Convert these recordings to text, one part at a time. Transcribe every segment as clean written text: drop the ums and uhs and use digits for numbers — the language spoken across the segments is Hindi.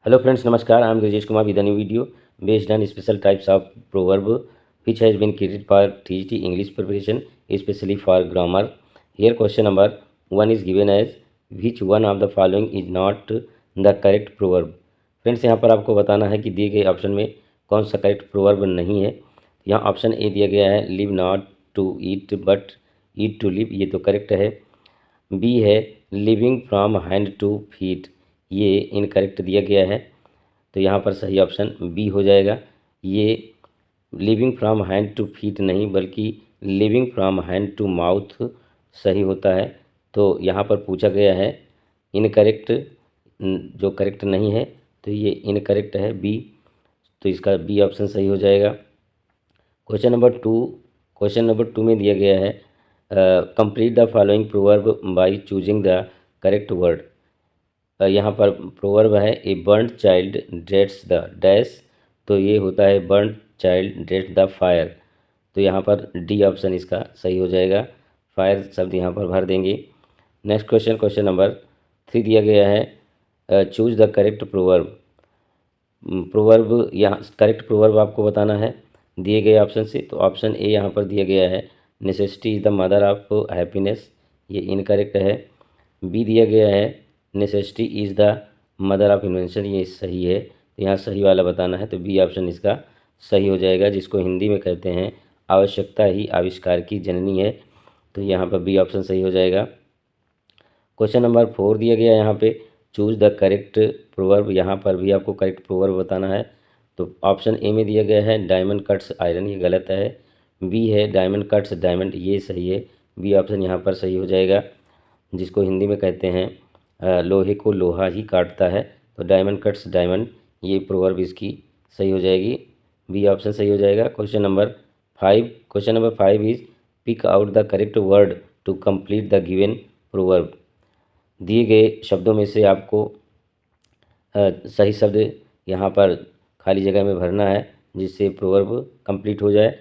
Hello friends, Namaskar. I am Rajesh Kumar with a new video based on special types of proverb which has been created for TGT English preparation, especially for grammar. Here question number 1 is given as which one of the following is not the correct proverb. Friends यहाँ पर आपको बताना है कि दिए गए ऑप्शन में कौन सा करेक्ट प्रोवर्ब नहीं है। यहाँ ऑप्शन ए दिया गया है live not to eat but eat to live, ये तो करेक्ट है। बी है living from hand to feet, ये इनकरेक्ट दिया गया है। तो यहाँ पर सही ऑप्शन बी हो जाएगा। ये living from hand to feet नहीं बल्कि living from hand to mouth सही होता है। तो यहाँ पर पूछा गया है इनकरेक्ट, जो करेक्ट नहीं है तो ये इनकरेक्ट है बी, तो इसका बी ऑप्शन सही हो जाएगा। क्वेश्चन नंबर टू में दिया गया है complete the following proverb by choosing the correct word. यहाँ पर प्रोवर्ब है ए बर्न्ड चाइल्ड ड्रेट्स द डैश, तो ये होता है बर्न्ड चाइल्ड ड्रेट्स द फायर। तो यहाँ पर डी ऑप्शन इसका सही हो जाएगा, फायर शब्द यहाँ पर भर देंगे। नेक्स्ट क्वेश्चन नंबर 3 दिया गया है choose the correct proverb. Proverb यहाँ करेक्ट प्रोवर्ब आपको बताना है दिए गए ऑप्शन से। तो ऑप्शन ए यहाँ पर दिया गया है necessity is the mother of happiness, ये इनकरेक्ट है। बी दिया गया है necessity is the mother of invention, ये सही है। तो यहाँ सही वाला बताना है, तो बी ऑप्शन इसका सही हो जाएगा, जिसको हिंदी में कहते हैं आवश्यकता ही आविष्कार की जननी है। तो यहाँ पर बी ऑप्शन सही हो जाएगा। क्वेश्चन नंबर 4 दिया गया है यहाँ पे चूज द करेक्ट प्रोवर्ब, यहाँ पर भी आपको करेक्ट प्रोवर्ब बताना है। तो ऑप्शन ए में दिया गया है डायमंड कट्स आयरन, ये गलत है। बी है डायमंड कट्स डायमंड, ये सही है। बी ऑप्शन यहाँ पर सही हो जाएगा, जिसको हिंदी में कहते हैं लोहे को लोहा ही काटता है। तो डायमंड कट्स डायमंड, ये प्रोवर्ब इसकी सही हो जाएगी, बी ऑप्शन सही हो जाएगा। Question number 5 is pick out the correct word to complete the given proverb. दिए गए शब्दों में से आपको सही शब्द यहाँ पर खाली जगह में भरना है, जिससे प्रोवर्ब कंप्लीट हो जाए।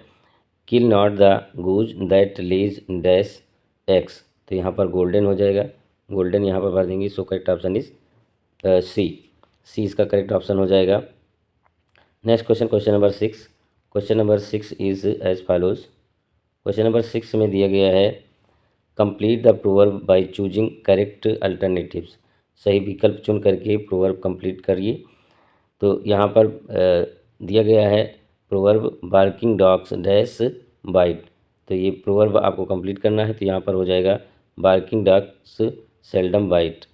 Kill not the goose that lays dash eggs, तो यहाँ पर गोल्डन हो जाएगा, गोल्डन यहाँ पर भर देंगे। So correct option is C इसका करेक्ट ऑप्शन हो जाएगा। Next question number 6 is as follows. Question number 6 में दिया गया है complete the proverb by choosing correct alternatives, सही विकल्प चुन करके प्रोवर्ब कंप्लीट करिए। तो यहाँ पर दिया गया है proverb barking dogs dash bite, तो ये प्रोवर्ब आपको कंप्लीट करना है। तो यहाँ पर हो जाएगा बार्किंग डॉग्स सेल्डम बाइट,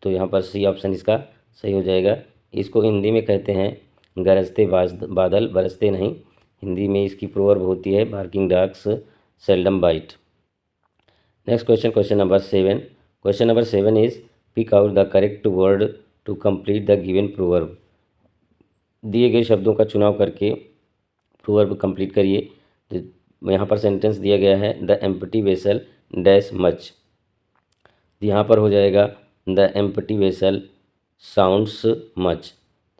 तो यहाँ पर सी ऑप्शन इसका सही हो जाएगा। इसको हिंदी में कहते हैं गरजते बादल बरसते नहीं, हिंदी में इसकी प्रोवर्ब होती है barking dogs seldom bite. Next question number 7 is pick out the correct word to complete the given proverb. दिए गए शब्दों का चुनाव करके प्रोवर्ब कंप्लीट करिए। तो यहाँ पर सेंटेंस दिया गया है the empty vessel dash much, यहाँ पर हो जाएगा the empty vessel sounds much,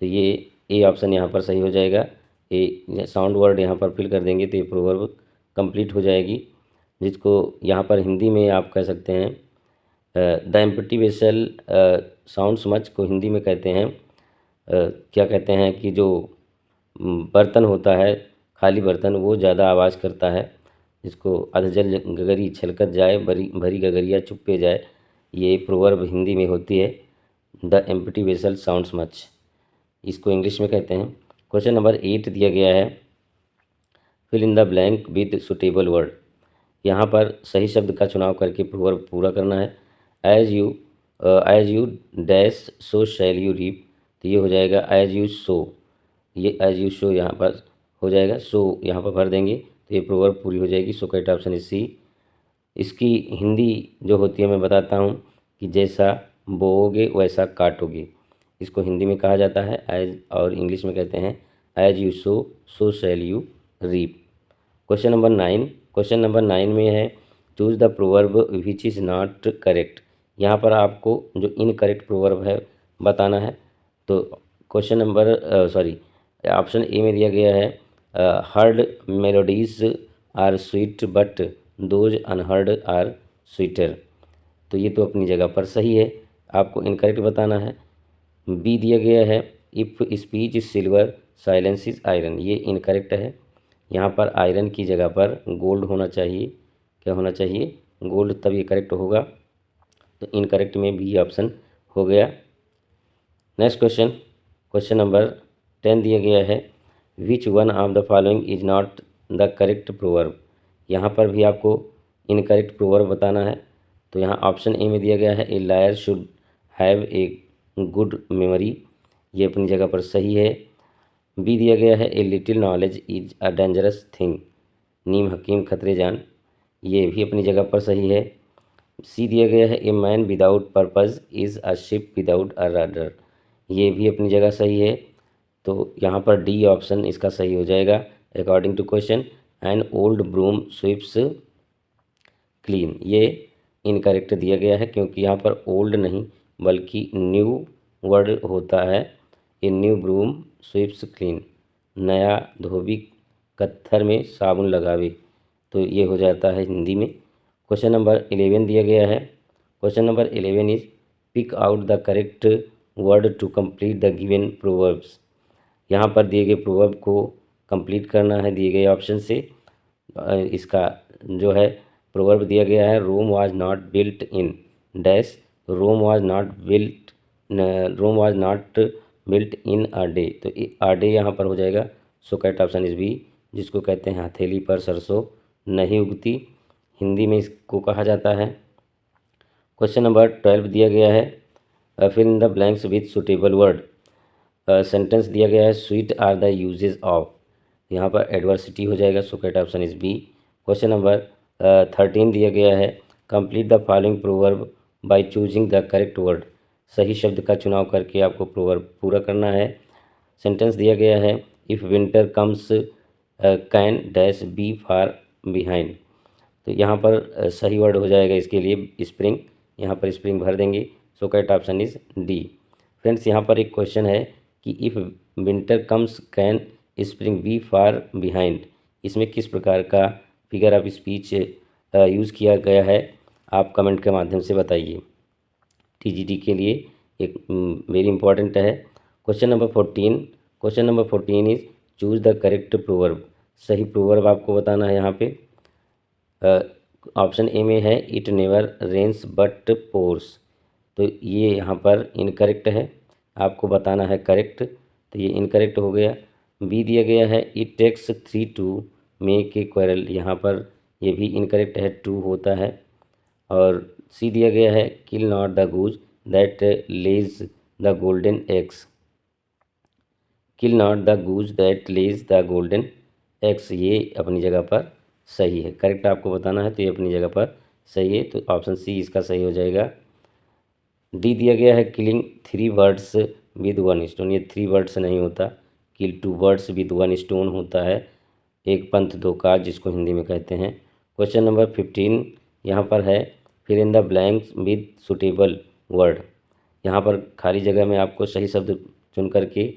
तो ये ए ऑप्शन यहाँ पर सही हो जाएगा। ए साउंड वर्ड यहाँ पर फिल कर देंगे तो ये प्रोवर्ब कंप्लीट हो जाएगी, जिसको यहाँ पर हिंदी में आप कह सकते हैं the empty vessel sounds much को हिंदी में कहते हैं क्या कहते हैं कि जो बर्तन होता है, खाली बर्तन, वो ज़्यादा आवाज़ करता है, जिसको अधजल गगरी छलकत जाए भरी भरी गगरिया चुप्पे जाए, ये प्रोवर्ब हिंदी में होती है the empty vessel sounds much, इसको इंग्लिश में कहते हैं। क्वेश्चन नंबर 8 दिया गया है fill in the blank with suitable word, यहाँ पर सही शब्द का चुनाव करके प्रोवर्ब पूरा करना है। As you dash so shall you reap, तो ये हो जाएगा एज यू सो, ये एज यू शो यहाँ पर हो जाएगा, सो यहाँ पर भर देंगे तो ये प्रोवर्ब पूरी हो जाएगी। So correct option is C. इसकी हिंदी जो होती है मैं बताता हूँ कि जैसा बोओगे वैसा काटोगे, इसको हिंदी में कहा जाता है एज, और इंग्लिश में कहते हैं as you sow so shall you reap. Question number 9 में है choose the proverb which is not correct, यहाँ पर आपको जो इनकरेक्ट प्रोवर्ब है बताना है। तो ऑप्शन ए में दिया गया है heard melodies are sweet but those unheard are sweeter, तो ये तो अपनी जगह पर सही है, आपको इनकरेक्ट बताना है। बी दिया गया है if speech is silver silence is iron, ये इनकरेक्ट है। यहाँ पर आयरन की जगह पर गोल्ड होना चाहिए। क्या होना चाहिए? गोल्ड, तब ये करेक्ट होगा। तो इनकरेक्ट में बी ऑप्शन हो गया। नेक्स्ट क्वेश्चन, क्वेश्चन नंबर 10 दिया गया है, which one of the following is not the correct proverb. यहाँ पर भी आपको इनकरेक्ट प्रोवर्ब बताना है। तो यहाँ ऑप्शन ए में दिया गया है, ए lawyer should have a good memory, ये अपनी जगह पर सही है। बी दिया गया है, a little knowledge is a dangerous thing, नीम हकीम खतरे जान, ये भी अपनी जगह पर सही है। सी दिया गया है, a man without purpose is a ship without a rudder, ये भी अपनी जगह सही है। तो यहाँ पर डी ऑप्शन इसका सही हो जाएगा according to question. An old broom sweeps clean, ये इनकरेक्ट दिया गया है क्योंकि यहाँ पर ओल्ड नहीं बल्कि न्यू वर्ड होता है। A new broom sweeps clean, नया धोबी कत्थर में साबुन लगावे, तो ये हो जाता है हिंदी में। क्वेश्चन नंबर 11 दिया गया है। Question number 11 is pick out the correct word to complete the given proverbs. यहाँ पर दिए गए प्रोवर्ब को कंप्लीट करना है दिए गए ऑप्शन से। इसका जो है प्रोवर्ब दिया गया है, Rome was not built in dash, Rome was not built in a day, तो अ डे यहाँ पर हो जाएगा। So correct option is B, जिसको कहते हैं हथेली पर सरसों नहीं उगती, हिंदी में इसको कहा जाता है। क्वेश्चन नंबर 12 दिया गया है, fill in the blanks with suitable word. Sentence दिया गया है, sweet are the uses of, यहाँ पर एडवर्सिटी हो जाएगा। So correct option is B. Question number 13 दिया गया है, complete the following proverb by choosing the correct word, सही शब्द का चुनाव करके आपको प्रोवर्ब पूरा करना है। सेंटेंस दिया गया है, if winter comes can dash be far behind, तो यहाँ पर सही वर्ड हो जाएगा इसके लिए स्प्रिंग, यहाँ पर स्प्रिंग भर देंगे। So correct option is D. Friends, यहाँ पर एक क्वेश्चन है कि if winter comes can spring be far behind, इसमें किस प्रकार का फिगर ऑफ स्पीच यूज़ किया गया है, आप कमेंट के माध्यम से बताइए। टीजीटी के लिए एक वेरी इंपॉर्टेंट है। Question number 14, question number 14 is choose the correct proverb, सही प्रोवर्ब आपको बताना है। यहाँ पे ऑप्शन ए में है, it never rains but pours, तो ये यहाँ पर इनकरेक्ट है, आपको बताना है करेक्ट, तो ये इनकरेक्ट हो गया। बी दिया गया है, it takes 3 to make a quarrel, यहाँ पर ये भी इनकरेक्ट है, 2 होता है। और सी दिया गया है, kill not the goose that lays the golden eggs, kill not the goose that lays the golden eggs, ये अपनी जगह पर सही है। करेक्ट आपको बताना है, तो ये अपनी जगह पर सही है, तो ऑप्शन सी इसका सही हो जाएगा। डी दिया गया है, किलिंग 3 बर्ड्स विद 1 स्टोन, ये 3 बर्ड्स नहीं होता, किल 2 बर्ड्स विद 1 स्टोन होता है, एक पंथ दो काज जिसको हिंदी में कहते हैं। क्वेश्चन नंबर 15 यहाँ पर है, fill in the blanks with suitable word, यहाँ पर खाली जगह में आपको सही शब्द चुन करके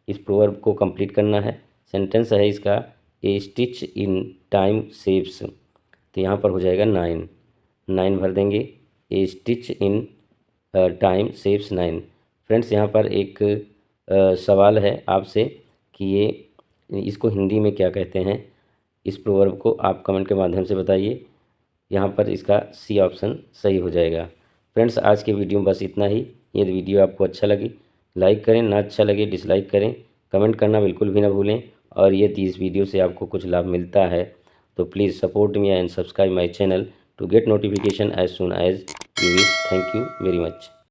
इस प्रोवर्ब को कंप्लीट करना है। सेंटेंस है इसका, ए स्टिच इन टाइम सेव्स, तो यहाँ पर हो जाएगा 9 भर देंगे, ए stitch in time saves 9। Friends, यहाँ पर एक सवाल है आपसे कि ये इसको हिंदी में क्या कहते हैं, इस प्रोवर्ब को आप कमेंट के माध्यम से बताइए। यहाँ पर इसका सी ऑप्शन सही हो जाएगा। फ्रेंड्स, आज के वीडियो में बस इतना ही। यदि वीडियो आपको अच्छा लगे लाइक करें, ना अच्छा लगे डिसलाइक करें, कमेंट करना बिल्कुल भी ना भूलें। और यदि इस वीडियो से आपको कुछ लाभ मिलता है तो please support me and subscribe my channel to get notification as soon as you wish. Thank you very much.